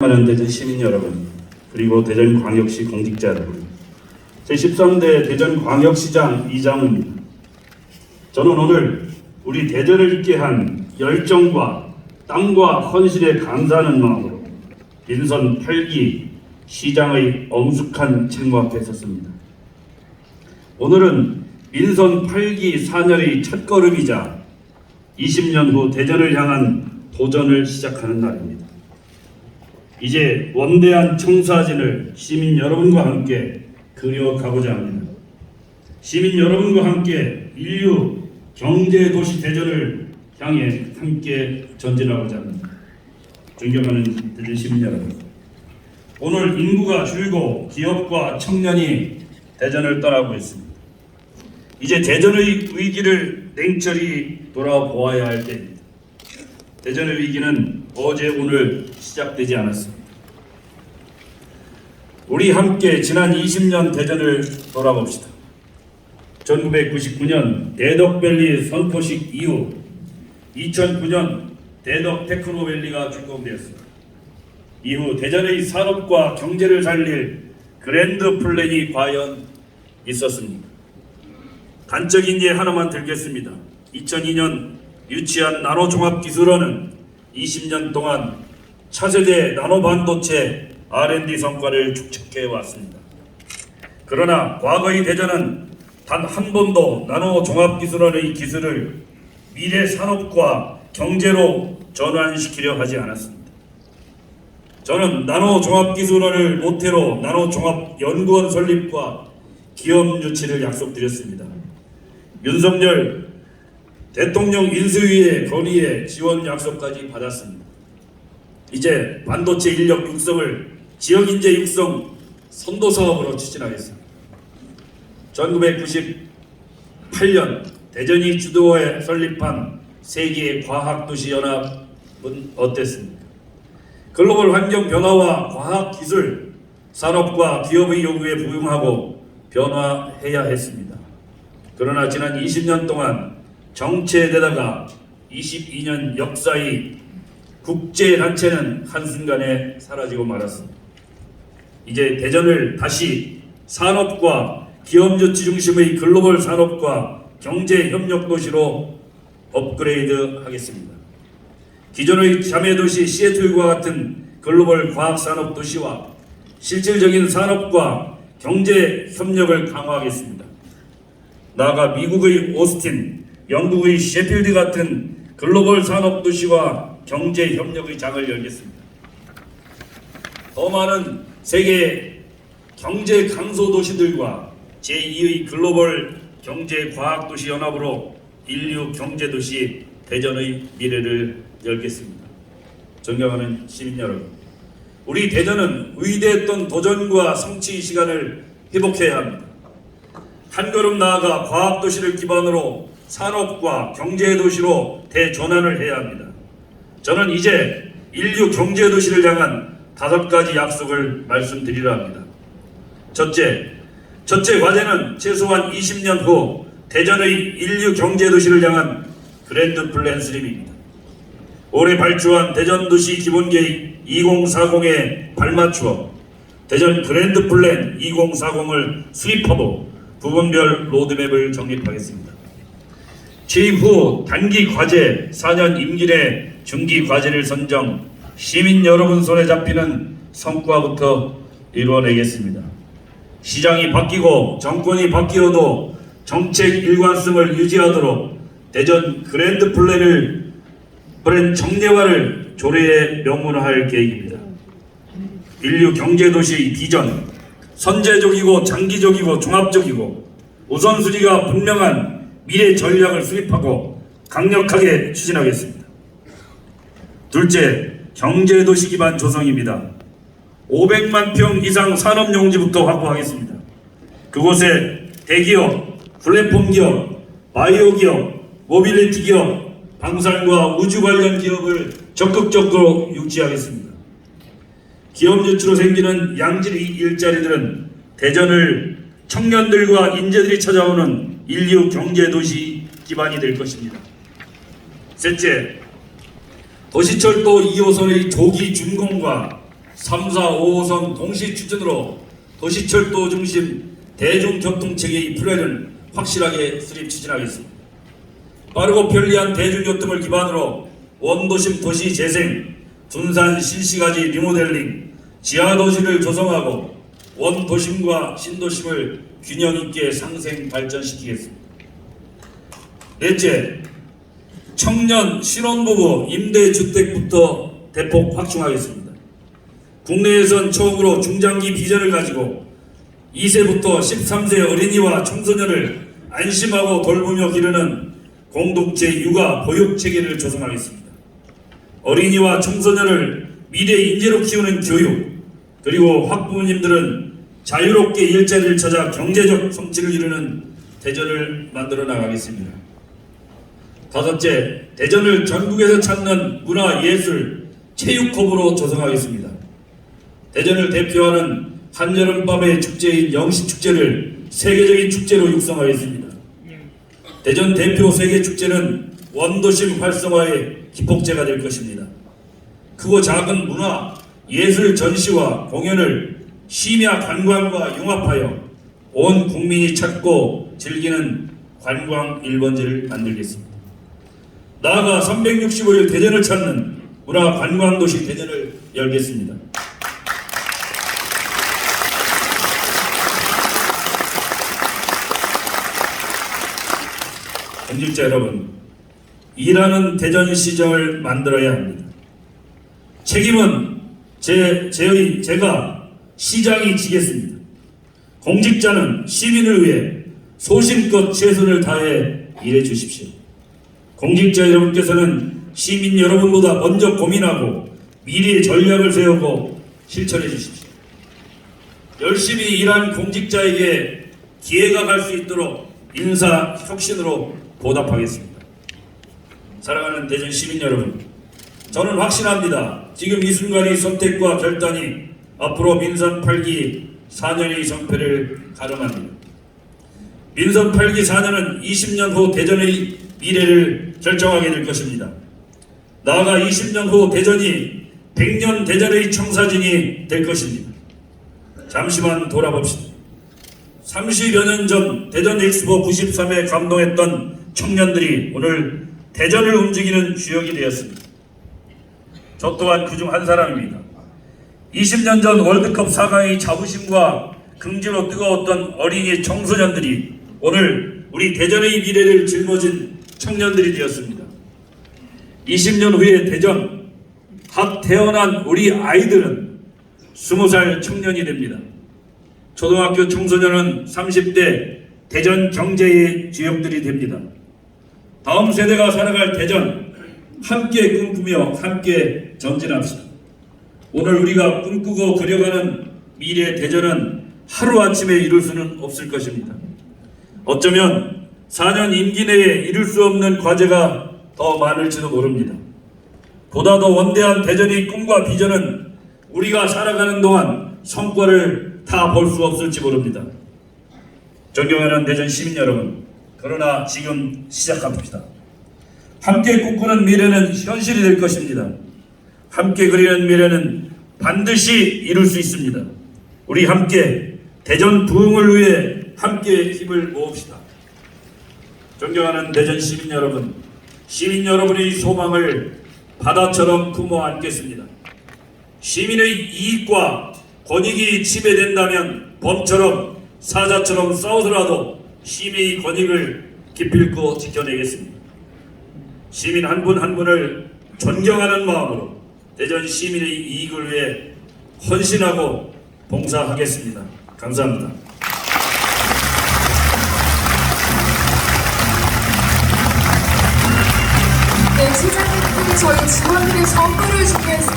하는 대전 시민 여러분, 그리고 대전광역시 공직자 여러분, 제13대 대전광역시장 이장훈입니다. 저는 오늘 우리 대전을 있게 한 열정과 땀과 헌신에 감사하는 마음으로 민선 8기 시장의 엄숙한 책무 앞에 섰습니다. 오늘은 민선 8기 4년의 첫걸음이자 20년 후 대전을 향한 도전을 시작하는 날입니다. 이제 원대한 청사진을 시민 여러분과 함께 그려가고자 합니다. 시민 여러분과 함께 인류 경제도시 대전을 향해 함께 전진하고자 합니다. 존경하는 대전 시민 여러분, 오늘 인구가 줄고 기업과 청년이 대전을 떠나고 있습니다. 이제 대전의 위기를 냉철히 돌아보아야 할 때입니다. 대전의 위기는 어제 오늘 시작되지 않았습니다. 우리 함께 지난 20년 대전을 돌아봅시다. 1999년 대덕밸리 선포식 이후 2009년 대덕 테크노밸리가 준공되었습니다. 이후 대전의 산업과 경제를 살릴 그랜드 플랜이 과연 있었습니까? 단적인 예 하나만 들겠습니다. 2002년 유치한 나노종합기술원은 20년 동안 차세대 나노반도체 R&D 성과를 축적해 왔습니다. 그러나 과거의 대전은 단 한 번도 나노종합기술원의 기술을 미래 산업과 경제로 전환시키려 하지 않았습니다. 저는 나노종합기술원을 모태로 나노종합연구원 설립과 기업 유치를 약속드렸습니다. 윤석열 대통령 인수위의 건의에 지원 약속까지 받았습니다. 이제 반도체 인력 육성을 지역인재 육성 선도사업으로 추진하겠습니다. 1998년 대전이 주도해 설립한 세계 과학도시 연합은 어땠습니까? 글로벌 환경 변화와 과학기술, 산업과 기업의 요구에 부응하고 변화해야 했습니다. 그러나 지난 20년 동안 정체되다가 22년 역사의 국제단체는 한순간에 사라지고 말았습니다. 이제 대전을 다시 산업과 기업유치 중심의 글로벌 산업과 경제협력도시로 업그레이드 하겠습니다. 기존의 자매도시 시애틀과 같은 글로벌 과학산업도시와 실질적인 산업과 경제협력을 강화하겠습니다. 나아가 미국의 오스틴, 영국의 셰필드 같은 글로벌 산업도시와 경제협력의 장을 열겠습니다. 더 많은 세계 경제 강소 도시들과 제2의 글로벌 경제과학도시 연합으로 인류 경제도시 대전의 미래를 열겠습니다. 존경하는 시민 여러분, 우리 대전은 위대했던 도전과 성취의 시간을 회복해야 합니다. 한 걸음 나아가 과학도시를 기반으로 산업과 경제도시로 대전환을 해야 합니다. 저는 이제 인류 경제도시를 향한 5가지 약속을 말씀드리려 합니다. 첫째 과제는 최소한 20년 후 대전의 인류 경제도시를 향한 그랜드 플랜 수립입니다. 올해 발주한 대전도시 기본계획 2040에 발맞추어 대전 그랜드 플랜 2040을 수립하고 부분별 로드맵을 정립하겠습니다. 취임 후 단기 과제 4년 임기 내 중기 과제를 선정, 시민 여러분 손에 잡히는 성과부터 이루어내겠습니다. 시장이 바뀌고 정권이 바뀌어도 정책 일관성을 유지하도록 대전 그랜드 플랜 정례화를 조례에 명문화할 계획입니다. 인류 경제도시의 비전, 선제적이고 장기적이고 종합적이고 우선순위가 분명한 미래 전략을 수립하고 강력하게 추진하겠습니다. 둘째, 경제도시 기반 조성입니다. 500만 평 이상 산업용지부터 확보하겠습니다. 그곳에 대기업, 플랫폼 기업, 바이오 기업, 모빌리티 기업, 방산과 우주 관련 기업을 적극적으로 유치하겠습니다. 기업 유치로 생기는 양질 일자리들은 대전을 청년들과 인재들이 찾아오는 인류 경제도시 기반이 될 것입니다. 셋째, 도시철도 2호선의 조기 준공과 3, 4, 5호선 동시 추진으로 도시철도 중심 대중교통체계의 플랜을 확실하게 수립 추진하겠습니다. 빠르고 편리한 대중교통을 기반으로 원도심 도시 재생, 둔산 신시가지 리모델링, 지하도시를 조성하고 원도심과 신도심을 균형 있게 상생 발전시키겠습니다. 넷째, 청년 신혼부부 임대주택부터 대폭 확충하겠습니다. 국내에선 처음으로 중장기 비전을 가지고 2세부터 13세 어린이와 청소년을 안심하고 돌보며 기르는 공동체 육아 보육 체계를 조성하겠습니다. 어린이와 청소년을 미래 인재로 키우는 교육, 그리고 학부모님들은 자유롭게 일자리를 찾아 경제적 성취를 이루는 대전을 만들어 나가겠습니다. 다섯째, 대전을 전국에서 찾는 문화, 예술, 체육허브로 조성하겠습니다. 대전을 대표하는 한여름밤의 축제인 영시축제를 세계적인 축제로 육성하겠습니다. 대전 대표 세계축제는 원도심 활성화의 기폭제가 될 것입니다. 크고 작은 문화, 예술 전시와 공연을 심야 관광과 융합하여 온 국민이 찾고 즐기는 관광 1번지를 만들겠습니다. 나아가 365일 대전을 찾는 문화 관광도시 대전을 열겠습니다. 공직자 여러분, 일하는 대전시정을 만들어야 합니다. 책임은 제가 시장이 지겠습니다. 공직자는 시민을 위해 소신껏 최선을 다해 일해 주십시오. 공직자 여러분께서는 시민 여러분보다 먼저 고민하고 미래의 전략을 세우고 실천해 주십시오. 열심히 일한 공직자에게 기회가 갈 수 있도록 인사 혁신으로 보답하겠습니다. 사랑하는 대전 시민 여러분, 저는 확신합니다. 지금 이 순간이 선택과 결단이 앞으로 민선 8기 4년의 성패를 가름합니다. 민선 8기 4년은 20년 후 대전의 미래를 결정하게 될 것입니다. 나아가 20년 후 대전이 100년 대전의 청사진이 될 것입니다. 잠시만 돌아봅시다. 30여 년 전 대전 엑스포 93에 감동했던 청년들이 오늘 대전을 움직이는 주역이 되었습니다. 저 또한 그중 한 사람입니다. 20년 전 월드컵 4강의 자부심과 긍지로 뜨거웠던 어린이 청소년들이 오늘 우리 대전의 미래를 짊어진 청년들이 되었습니다. 20년 후에 대전, 갓 태어난 우리 아이들은 20살 청년이 됩니다. 초등학교 청소년은 30대 대전 경제의 주역들이 됩니다. 다음 세대가 살아갈 대전, 함께 꿈꾸며 함께 전진합시다. 오늘 우리가 꿈꾸고 그려가는 미래 대전은 하루아침에 이룰 수는 없을 것입니다. 어쩌면 4년 임기 내에 이룰 수 없는 과제가 더 많을지도 모릅니다. 보다 더 원대한 대전의 꿈과 비전은 우리가 살아가는 동안 성과를 다 볼 수 없을지 모릅니다. 존경하는 대전 시민 여러분, 그러나 지금 시작합시다. 함께 꿈꾸는 미래는 현실이 될 것입니다. 함께 그리는 미래는 반드시 이룰 수 있습니다. 우리 함께 대전 부흥을 위해 함께 힘을 모읍시다. 존경하는 대전 시민 여러분, 시민 여러분의 소망을 바다처럼 품어 안겠습니다. 시민의 이익과 권익이 침해된다면 범처럼 사자처럼 싸우더라도 시민의 권익을 기필코 지켜내겠습니다. 시민 한 분 한 분을 존경하는 마음으로 대전 시민의 이익을 위해 헌신하고 봉사하겠습니다. 감사합니다. 네, 시장님들이 저희 직원들의 선물을 준비했습니다.